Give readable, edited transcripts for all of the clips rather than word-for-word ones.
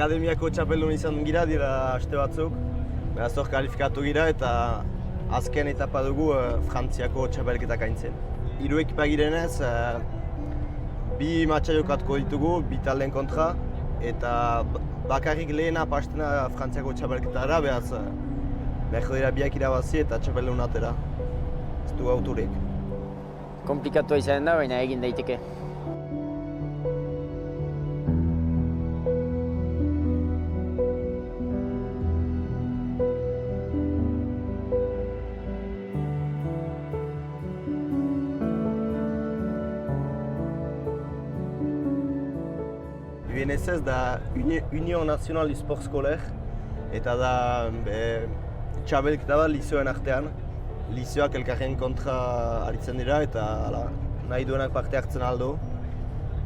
akademiako txapeldun izan gira dira aste batzuk. Beraz hor kalifikatu gira eta azken etapa dugu Frantziako txapelketak aintzen. 3 ekipa girenez, 2 matxa jokatuko ditugu, 2 taldeen kontra, eta bakarrik lehena pastena Frantziako txapelketara, beraz beharko dira biak irabazi eta txapeldun atera. Ez du auturek. Komplikatua izan da, baina egin daiteke. UNSS da Union Nationale du Sport Scolaire eta da txapelketa bat lizeoen artean. Lizeoak elkarren kontra aritzen dira eta nahi duenak parte hartzen aldo.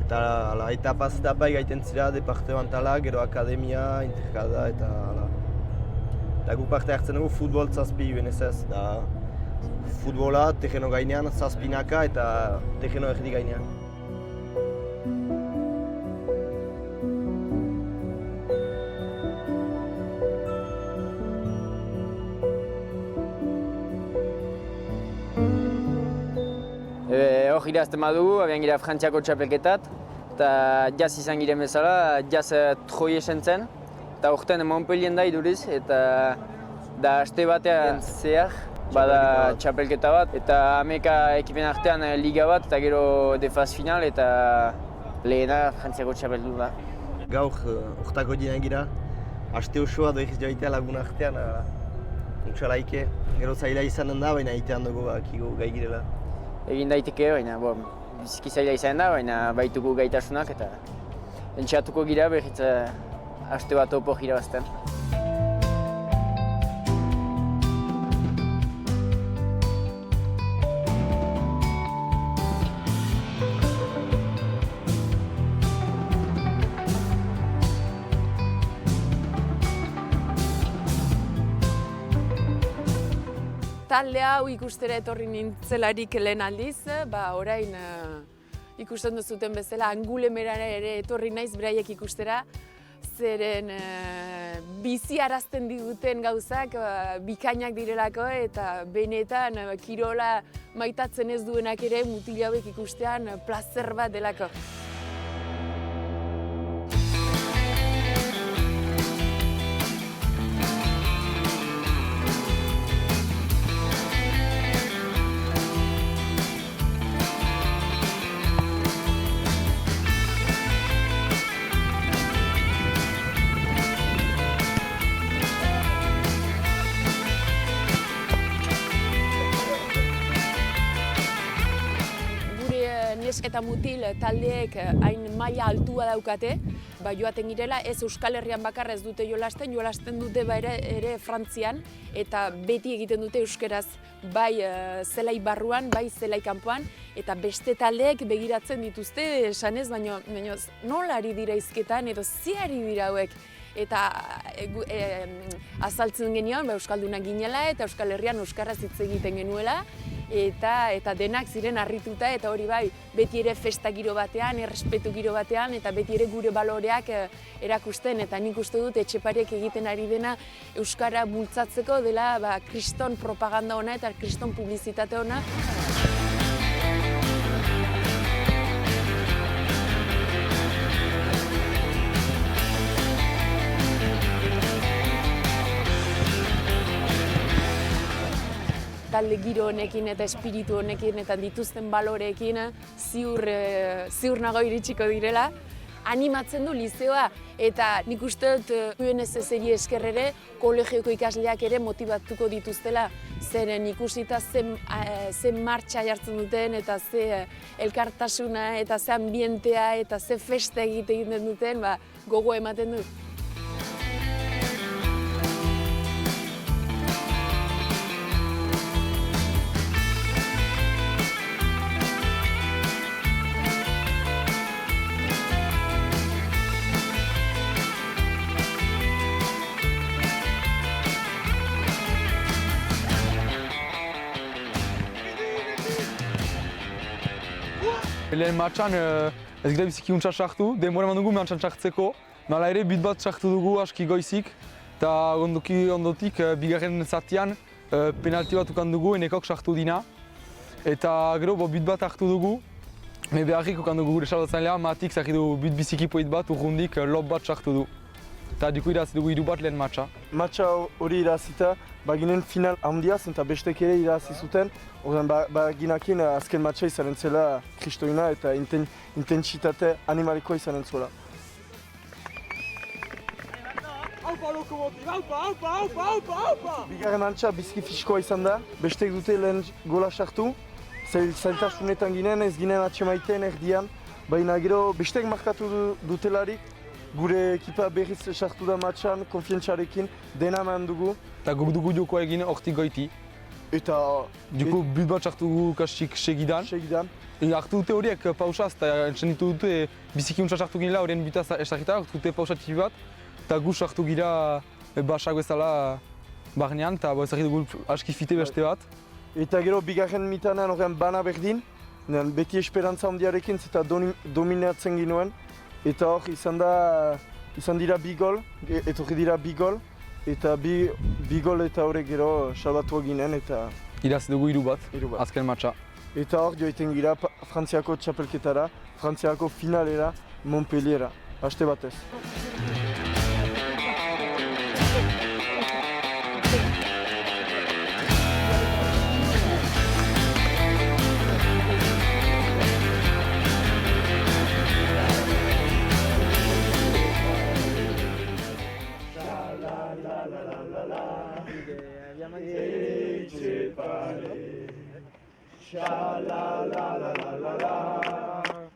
Eta etapaz etapa gaiten zira departementala, gero akademia, interkada eta guk parte hartzen dugu futbol 7 UNSS. Futbola terreno gainean, 7 eta terreno erdi gainean. Hor irazten badugu, abian gira Frantziako txapelketat, eta jaz izan giren bezala, jaz Troi esentzen, eta horten Montpellien da iduriz, eta da aste batean zehar, bada txapelketa bat, eta hameka ekipen artean liga bat, eta gero defaz final, eta lehena Frantziako txapeldun da. Gaur hortako dinan gira, aste osoa doiz joitea lagun artean, utsalaike, gero zaila izanen da, baina itean dugu akigu gai girela. Egin daiteke, baina biziki zaila izan da, baina baitugu gaitasunak eta entxatuko gira berriz aste bat opo irabazten. Talde hau ikustera etorri nintzelarik lehen aldiz, orain ikusten duzuten bezala Angulemerara ere etorri naiz beraiek ikustera, zeren biziarazten diguten gauzak bikainak direlako eta benetan kirola maitatzen ez duenak ere mutil hauek ikustean plazer bat delako. Eta mutil taldeek hain maila altua daukate, joaten girela, ez Euskal Herrian bakarra ez dute jolasten dute ere Frantzian, eta beti egiten dute euskeraz, bai zelai barruan, bai zelai kanpoan, eta beste taldeek begiratzen dituzte esanez, baina nola ari dira hizketan edo ze ari dira hauek. Eta azaltzen genion, Euskaldunak ginela eta Euskal Herrian euskaraz hitz egiten genuela, eta denak ziren harrituta eta hori bai, beti ere festa giro batean, errespetu giro batean, eta beti ere gure baloreak erakusten, eta nik uste dut Etxepariek egiten ari dena euskara bultzatzeko dela kriston propaganda ona eta kriston publizitate ona. Talde giro honekin eta espiritu honekin eta dituzten baloreekin ziur nago iritsiko direla. Animatzen du lizeoa eta nik uste dut UNSS-eri esker ere kolegioko ikasleak ere motibatuko dituztela. Zeren ikusita zen martxa jartzen duten eta ze elkartasuna eta ze ambientea eta ze festa egiten duten gogo ematen du. Lehen matxan ez gira biziki untsa sartu, denbora eman dugu matxan sartzeko, Nala ere bit bat sartu dugu aski goizik, eta ondotik bigarren zatian penalti bat ukan dugu, enekok sartu dina. Eta gero bit bat hartu dugu, beharrik ukan dugu gure salbatzailean, matik zaki du bit biziki poit bat, urrundik lob bat sartu du. Eta duku irazi dugu 3 bat lehen matcha. Matcha hori irazita, baginen final handiaz eta bestek ere irazi zuten. Horren baginakin azken matcha izanen zela kristoina eta intentsitate animalikoa izanen zuela. Bigarren matcha bizki fiskoa izan da, bestek dute lehen gola sartu. Zailtasunetan ginen, ez ginen atxemaiten erdian, baina gero bestek markatu dutelarik, gure ekipa berriz sartu da matxan, konfientzarekin, dena eman dugu. Eta guk dugu jokoa egin hortik goiti. Eta... Duko bit bat sartu dugu kastik segidan. Segidan. Hartu dute horiek pausaz, eta entzenditu dute biziki untsa sartu ginela horien bitaz esarrita, hartu dute pausa tipi bat. Eta gu sartu gira basak bezala barnean, eta ezagit dugu aski fite beste bat. Eta gero bigarren mitanean horren bana berdin, beti esperantza handiarekin eta dominatzen ginuen. Eta hor izan dira bi gol, etorri dira bi gol. Eta bi gol eta horrek gero salbatu ginen eta... Irazi dugu 3 bat, azken matcha. Eta hor joiten gira Frantziako txapelketara, Frantziako finalera, Montpelliera, aste batez.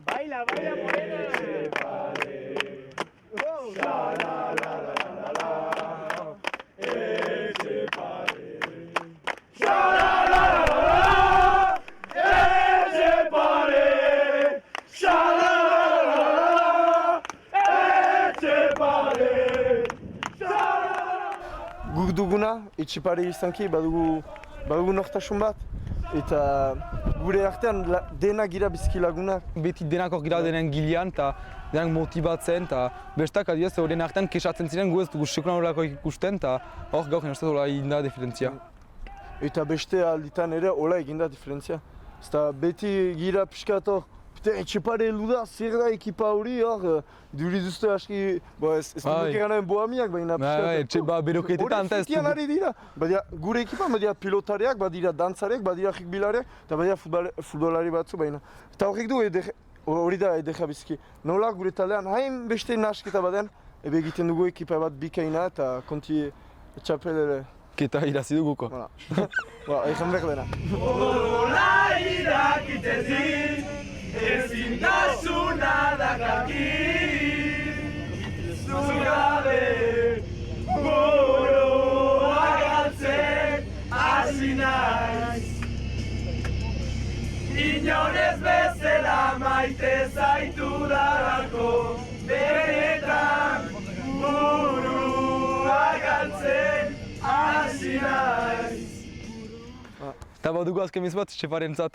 Baila, baila morena. Guk duguna, Etxepare izanki, badugu nortasun bat. Eta gure artean dena gira bizki lagunak. Beti denak hor gira denen gilean eta denak motibatzen eta bestak adioz horien artean kesatzen ziren gu ez dugu sekulan horrelako ikusten eta hor gaur jenostaz hola eginda diferentzia. Eta beste alditan ere hola eginda diferentzia. Eta beti gira pixkat hor, Etxepare heldu da, zer da ekipa hori hor, duri duzte aski, ez duk egan bohamiak, baina pixkat... Beroketetan eta ez dugu. Hori dira, gure ekipa badira pilotariak, badira dantzariak, badira rikbilariak, eta badira futbolari batzu, baina. Eta horrek du hori da edeka bizki. Nola gure taldean hain beste nasketa baden, ebe egiten dugu ekipa bat bikaina eta konti txapel ere. Keta irazi duguko. Egen behar dena. Hola irakitezin, ezin dasuna dakakin, zugabe buruak galtzen hasi naiz. Inonez bezala maite zaitu darako, benetan buruak galtzen hasi naiz. Eta badugu azken bat, Etxeparentzat.